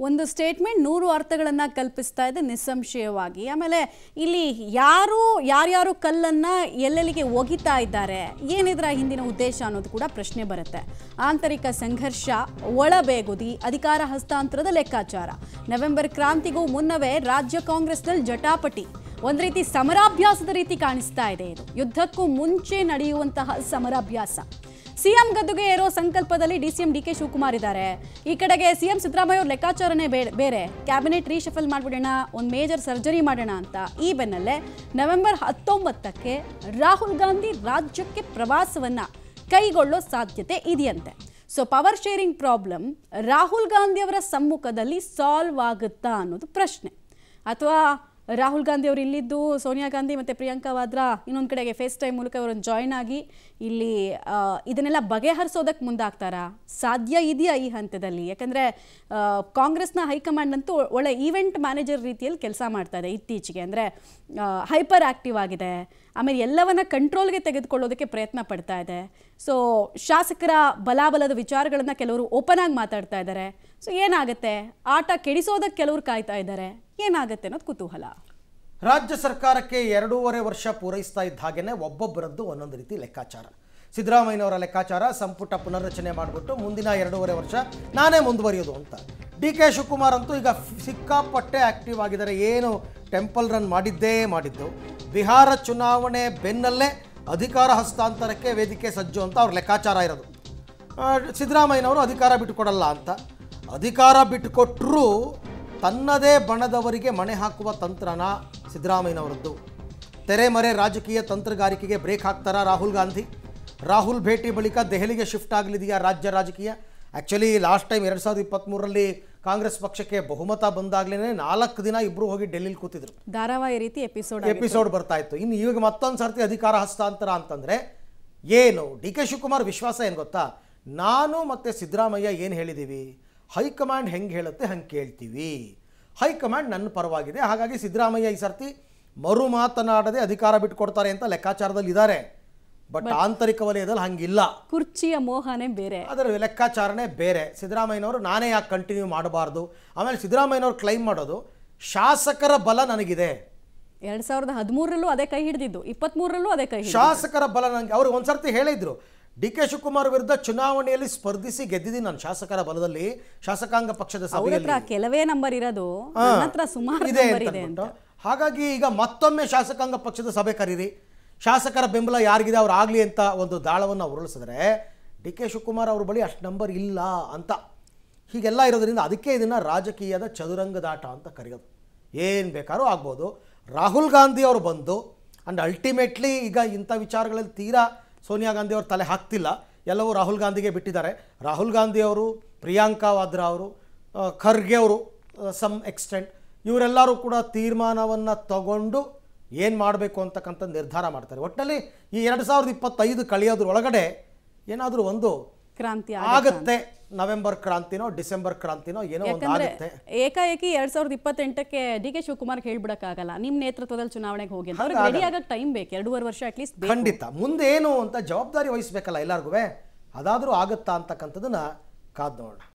ಒಂದು ಸ್ಟೇಟ್ಮೆಂಟ್ 100 ಅರ್ಥಗಳನ್ನು ಕಲ್ಪಿಸ್ತಾ ಇದೆ ನಿಸ್ಸಂಶಯವಾಗಿ. ಆಮೇಲೆ ಇಲ್ಲಿ ಯಾರ್ಯಾರು ಕಲ್ಲನ್ನು ಎಲ್ಲೆಲ್ಲಿಗೆ ಒಗಿತಾ ಇದ್ದಾರೆ, ಏನಿದ್ರ ಹಿಂದಿನ ಉದ್ದೇಶ ಅನ್ನೋದು ಕೂಡ ಪ್ರಶ್ನೆ ಬರುತ್ತೆ. ಆಂತರಿಕ ಸಂಘರ್ಷ, ಒಳಬೇಗುದಿ, ಅಧಿಕಾರ ಹಸ್ತಾಂತರದ ಲೆಕ್ಕಾಚಾರ. ನವೆಂಬರ್ ಕ್ರಾಂತಿಗೂ ಮುನ್ನವೇ ರಾಜ್ಯ ಕಾಂಗ್ರೆಸ್ನಲ್ಲಿ ಜಟಾಪಟಿ, ಒಂದು ರೀತಿ ಸಮರಾಭ್ಯಾಸದ ರೀತಿ ಕಾಣಿಸ್ತಾ ಇದೆ. ಇದು ಯುದ್ಧಕ್ಕೂ ಮುಂಚೆ ನಡೆಯುವಂತಹ ಸಮರಾಭ್ಯಾಸ. ಸಿಎಂ ಗದ್ದುಗೆ ಏರೋ ಸಂಕಲ್ಪದಲ್ಲಿ ಡಿಸಿಎಂ ಡಿಕೆ ಶಿವಕುಮಾರ್ ಇದ್ದಾರೆ. ಈ ಕಡೆಗೆ ಸಿಎಂ ಸಿದ್ದರಾಮಯ್ಯ ಅವ್ರ ಲೆಕ್ಕಾಚಾರನೇ ಬೇರೆ, ಕ್ಯಾಬಿನೆಟ್ ರೀಶಫಲ್ ಮಾಡಿಬಿಡೋಣ, ಒಂದು ಮೇಜರ್ ಸರ್ಜರಿ ಮಾಡೋಣ ಅಂತ. ಈ ಬೆನ್ನಲ್ಲೇ ನವೆಂಬರ್ 19ಕ್ಕೆ ರಾಹುಲ್ ಗಾಂಧಿ ರಾಜ್ಯಕ್ಕೆ ಪ್ರವಾಸವನ್ನ ಕೈಗೊಳ್ಳೋ ಸಾಧ್ಯತೆ ಇದೆಯಂತೆ. So power sharing problem Rahul Gandhi ಅವರ ಸಮ್ಮುಖದಲ್ಲಿ ಸಾಲ್ವ್ ಆಗುತ್ತಾ ಅನ್ನೋದು ಪ್ರಶ್ನೆ. ಅಥವಾ ರಾಹುಲ್ ಗಾಂಧಿ ಅವರು ಇಲ್ಲಿದ್ದು ಸೋನಿಯಾ ಗಾಂಧಿ ಮತ್ತು ಪ್ರಿಯಾಂಕಾ ವಾದ್ರಾ ಇನ್ನೊಂದು ಕಡೆಗೆ ಫೇಸ್ ಟೈಮ್ ಮೂಲಕ ಅವರನ್ನು ಜಾಯ್ನ್ ಆಗಿ ಇಲ್ಲಿ ಇದನ್ನೆಲ್ಲ ಬಗೆಹರಿಸೋದಕ್ಕೆ ಮುಂದಾಗ್ತಾರಾ? ಸಾಧ್ಯ ಇದೆಯಾ ಈ ಹಂತದಲ್ಲಿ? ಯಾಕಂದರೆ ಕಾಂಗ್ರೆಸ್ನ ಹೈಕಮಾಂಡ್ ಅಂತೂ ಒಳ್ಳೆ ಈವೆಂಟ್ ಮ್ಯಾನೇಜರ್ ರೀತಿಯಲ್ಲಿ ಕೆಲಸ ಮಾಡ್ತಾ ಇದೆ ಇತ್ತೀಚೆಗೆ. ಅಂದರೆ ಹೈಪರ್ ಆ್ಯಕ್ಟಿವ್ ಆಗಿದೆ. ಆಮೇಲೆ ಎಲ್ಲವನ್ನ ಕಂಟ್ರೋಲ್ಗೆ ತೆಗೆದುಕೊಳ್ಳೋದಕ್ಕೆ ಪ್ರಯತ್ನ ಪಡ್ತಾ ಇದೆ. ಸೊ ಶಾಸಕರ ಬಲಾಬಲದ ವಿಚಾರಗಳನ್ನು ಕೆಲವರು ಓಪನ್ ಆಗಿ ಮಾತಾಡ್ತಾ ಇದ್ದಾರೆ. ಸೊ ಏನಾಗುತ್ತೆ? ಆಟ ಕೆಡಿಸೋದಕ್ಕೆ ಕೆಲವರು ಕಾಯ್ತಾ ಇದ್ದಾರೆ. ಏನಾಗುತ್ತೆ ಅನ್ನೋದು ಕುತೂಹಲ. ರಾಜ್ಯ ಸರ್ಕಾರಕ್ಕೆ 2.5 ವರ್ಷ ಪೂರೈಸ್ತಾ ಇದ್ದ ಹಾಗೆಯೇ ಒಬ್ಬೊಬ್ಬರದ್ದು ಒಂದೊಂದು ರೀತಿ ಲೆಕ್ಕಾಚಾರ. ಸಿದ್ದರಾಮಯ್ಯನವರ ಲೆಕ್ಕಾಚಾರ ಸಂಪುಟ ಪುನರ್ರಚನೆ ಮಾಡಿಬಿಟ್ಟು ಮುಂದಿನ 2.5 ವರ್ಷ ನಾನೇ ಮುಂದುವರಿಯೋದು ಅಂತ. ಡಿ ಕೆ ಶಿವಕುಮಾರ್ ಅಂತೂ ಈಗ ಸಿಕ್ಕಾಪಟ್ಟೆ ಆ್ಯಕ್ಟಿವ್ ಆಗಿದ್ದಾರೆ. ಏನು ಟೆಂಪಲ್ ರನ್ ಮಾಡಿದ್ದು. ಬಿಹಾರ ಚುನಾವಣೆ ಬೆನ್ನಲ್ಲೇ ಅಧಿಕಾರ ಹಸ್ತಾಂತರಕ್ಕೆ ವೇದಿಕೆ ಸಜ್ಜು ಅಂತ ಅವ್ರ ಲೆಕ್ಕಾಚಾರ ಇರೋದು. ಸಿದ್ದರಾಮಯ್ಯನವರು ಅಧಿಕಾರ ಬಿಟ್ಟುಕೊಡಲ್ಲ ಅಂತ. ಅಧಿಕಾರ ಬಿಟ್ಟುಕೊಟ್ಟರೂ ತನ್ನದೇ ಬಣದವರಿಗೆ ಮಣೆ ಹಾಕುವ ತಂತ್ರನ ಸಿದ್ದರಾಮಯ್ಯನವರದ್ದು. ತೆರೆಮರೆ ರಾಜಕೀಯ ತಂತ್ರಗಾರಿಕೆಗೆ ಬ್ರೇಕ್ ಹಾಕ್ತಾರಾ ರಾಹುಲ್ ಗಾಂಧಿ? ರಾಹುಲ್ ಭೇಟಿ ಬಳಿಕ ದೆಹಲಿಗೆ ಶಿಫ್ಟ್ ಆಗಲಿದೆಯಾ ರಾಜ್ಯ ರಾಜಕೀಯ? ಆ್ಯಕ್ಚುಲಿ ಲಾಸ್ಟ್ ಟೈಮ್ 2023ರಲ್ಲಿ ಕಾಂಗ್ರೆಸ್ ಪಕ್ಷಕ್ಕೆ ಬಹುಮತ ಬಂದಾಗಲೇ 4 ದಿನ ಇಬ್ಬರು ಹೋಗಿ ಡೆಲ್ಲಿಲಿ ಕೂತಿದ್ರು. ಧಾರಾವಾಹಿ ರೀತಿ ಎಪಿಸೋಡ್ ಬರ್ತಾ ಇತ್ತು. ಇನ್ನು ಈಗ ಮತ್ತೊಂದು ಸರ್ತಿ ಅಧಿಕಾರ ಹಸ್ತಾಂತರ ಅಂತಂದರೆ ಏನು? ಡಿ ಕೆ ಶಿವಕುಮಾರ್ ವಿಶ್ವಾಸ ಏನು ಗೊತ್ತಾ? ನಾನು ಮತ್ತು ಸಿದ್ದರಾಮಯ್ಯ ಏನು ಹೇಳಿದ್ದೀವಿ, ಹೈಕಮಾಂಡ್ ಹೆಂಗೆ ಹೇಳುತ್ತೆ ಹಂಗೆ ಕೇಳ್ತೀವಿ. ಹೈಕಮಾಂಡ್ ನನ್ನ ಪರವಾಗಿದೆ, ಹಾಗಾಗಿ ಸಿದ್ದರಾಮಯ್ಯ ಈ ಸರ್ತಿ ಮರು ಮಾತನಾಡದೆ ಅಧಿಕಾರ ಬಿಟ್ಟುಕೊಡ್ತಾರೆ ಅಂತ ಲೆಕ್ಕಾಚಾರದಲ್ಲಿ ಇದ್ದಾರೆ. ಬಟ್ ಆಂತರಿಕ ವಲಯದಲ್ಲಿ ಹಂಗಿಲ್ಲ. ಕುರ್ಚಿಯ ಮೋಹನೆ ಬೇರೆ, ಅದರ ಲೆಕ್ಕಾಚಾರನೇ ಬೇರೆ. ಸಿದ್ದರಾಮಯ್ಯನವರು ನಾನೇ ಯಾಕೆ ಕಂಟಿನ್ಯೂ ಮಾಡಬಾರ್ದು. ಆಮೇಲೆ ಸಿದ್ದರಾಮಯ್ಯನವರು ಕ್ಲೈಮ್ ಮಾಡೋದು ಶಾಸಕರ ಬಲ ನನಗಿದೆ. 2013ರಲ್ಲೂ ಅದೇ ಕೈ ಹಿಡಿದಿದ್ದು, 23ರಲ್ಲೂ ಅದೇ ಕೈ ಹಿಡಿದಿದ್ದು. ಶಾಸಕರ ಬಲ ನನಗೆ. ಅವರು ಒಂದ್ಸರ್ತಿ ಹೇಳಿದ್ರು, ಡಿ ಕೆ ಶಿವಕುಮಾರ್ ವಿರುದ್ಧ ಚುನಾವಣೆಯಲ್ಲಿ ಸ್ಪರ್ಧಿಸಿ ಗೆದ್ದಿದ್ದೀನಿ ನಾನು ಶಾಸಕರ ಬಲದಲ್ಲಿ, ಶಾಸಕಾಂಗ ಪಕ್ಷದ ಸಭೆಯಲ್ಲಿ. ಕೆಲವೇ ನಂಬರ್ ಇರೋದು, ಸುಮಾರು ಇದೆ ಅಂತ. ಹಾಗಾಗಿ ಈಗ ಮತ್ತೊಮ್ಮೆ ಶಾಸಕಾಂಗ ಪಕ್ಷದ ಸಭೆ ಕರೀರಿ, ಶಾಸಕರ ಬೆಂಬಲ ಯಾರಿಗಿದೆ ಅವ್ರು ಆಗಲಿ ಅಂತ ಒಂದು ದಾಳವನ್ನು ಉರುಳಿಸಿದ್ರೆ ಡಿ ಕೆ ಶಿವಕುಮಾರ್ ಅವ್ರ ಬಳಿ ಅಷ್ಟು ನಂಬರ್ ಇಲ್ಲ ಅಂತ. ಹೀಗೆಲ್ಲ ಇರೋದ್ರಿಂದ ಅದಕ್ಕೆ ಇದನ್ನು ರಾಜಕೀಯದ ಚದುರಂಗದಾಟ ಅಂತ ಕರೆಯೋದು. ಏನು ಬೇಕಾದ್ರೂ ಆಗ್ಬೋದು. ರಾಹುಲ್ ಗಾಂಧಿ ಅವರು ಬಂದು ಆ್ಯಂಡ್ ಅಲ್ಟಿಮೇಟ್ಲಿ ಈಗ ಇಂಥ ವಿಚಾರಗಳಲ್ಲಿ ತೀರಾ ಸೋನಿಯಾ ಗಾಂಧಿ ಅವರು ತಲೆ ಹಾಕ್ತಿಲ್ಲ, ಎಲ್ಲವೂ ರಾಹುಲ್ ಗಾಂಧಿಗೆ ಬಿಟ್ಟಿದ್ದಾರೆ. ರಾಹುಲ್ ಗಾಂಧಿ ಅವರು, ಪ್ರಿಯಾಂಕಾ ವಾದ್ರಾ ಅವರು, ಖರ್ಗೆ ಅವರು ಸಮ್ ಎಕ್ಸ್ಟೆಂಟ್, ಇವರೆಲ್ಲರೂ ಕೂಡ ತೀರ್ಮಾನವನ್ನು ತಗೊಂಡು ಏನು ಮಾಡಬೇಕು ಅಂತಕ್ಕಂಥ ನಿರ್ಧಾರ ಮಾಡ್ತಾರೆ. ಒಟ್ಟಿನಲ್ಲಿ ಈ 2025 ಕಳೆಯೋದ್ರೊಳಗಡೆ ಏನಾದರೂ ಒಂದು ಕ್ರಾಂತಿ ಆಗುತ್ತೆ. ನವೆಂಬರ್ ಕ್ರಾಂತಿನೋ ಡಿಸೆಂಬರ್ ಕ್ರಾಂತಿನೋ ಏನೋ ಒಂದು ಆಗುತ್ತೆ. ಏಕಾಏಕಿ 2028ಕ್ಕೆ ಡಿ ಕೆ ಶಿವಕುಮಾರ್ ಹೇಳ್ಬಿಡಕ್ಕಾಗಲ್ಲ, ನಿಮ್ಮ ನೇತೃತ್ವದಲ್ಲಿ ಚುನಾವಣೆಗೆ ಹೋಗಿ ಅಂತ. ಅವ್ರಿಗೆ ರೆಡಿ ಆಗಕ್ಕೆ ಟೈಮ್ ಬೇಕು, 2.5 ವರ್ಷ ಅಟ್ಲೀಸ್ಟ್. ಖಂಡಿತ. ಮುಂದೆ ಏನು ಅಂತ ಜವಾಬ್ದಾರಿ ವಹಿಸ್ಬೇಕಲ್ಲ ಎಲ್ಲರಿಗೂ, ಅದಾದರೂ ಆಗುತ್ತಾ ಅಂತಕ್ಕಂಥದ್ದನ್ನ ಕಾದ್ ನೋಡೋಣ.